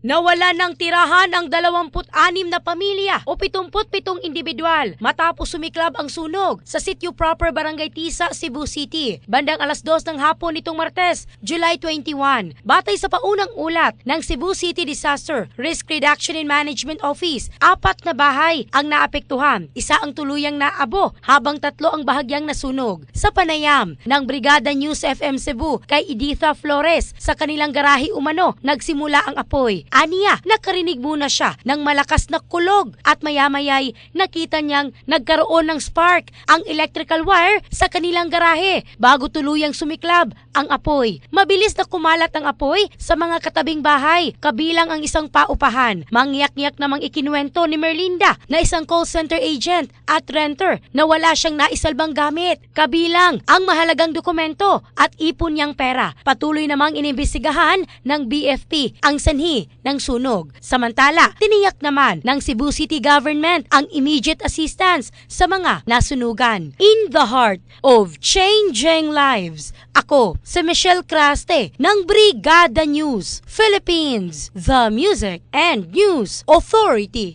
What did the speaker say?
Nawala ng tirahan ang 26 na pamilya o 77 individual matapos sumiklab ang sunog sa Sitio Proper Barangay Tisa, Cebu City. Bandang alas 2 ng hapon nitong Martes, July 21. Batay sa paunang ulat ng Cebu City Disaster Risk Reduction and Management Office, 4 na bahay ang naapektuhan. Isa ang tuluyang naabo habang 3 ang bahagyang nasunog. Sa panayam ng Brigada News FM Cebu kay Editha Flores, sa kanilang garahe umano nagsimula ang apoy. Aniya, nakarinig muna siya ng malakas na kulog at maya-maya'y nakita niyang nagkaroon ng spark ang electrical wire sa kanilang garahe bago tuluyang sumiklab ang apoy. Mabilis na kumalat ang apoy sa mga katabing bahay, kabilang ang isang paupahan. Mangyak-ngyak namang ikinuwento ni Merlinda na isang call center agent at renter na wala siyang naisalbang gamit, kabilang ang mahalagang dokumento at ipon niyang pera. Patuloy namang inimbestigahan ng BFP ang sanhi ng sunog. Samantala, tiniyak naman ng Cebu City Government ang immediate assistance sa mga nasunugan. In the heart of changing lives, ako si Michelle Craste ng Brigada News Philippines, the Music and News Authority.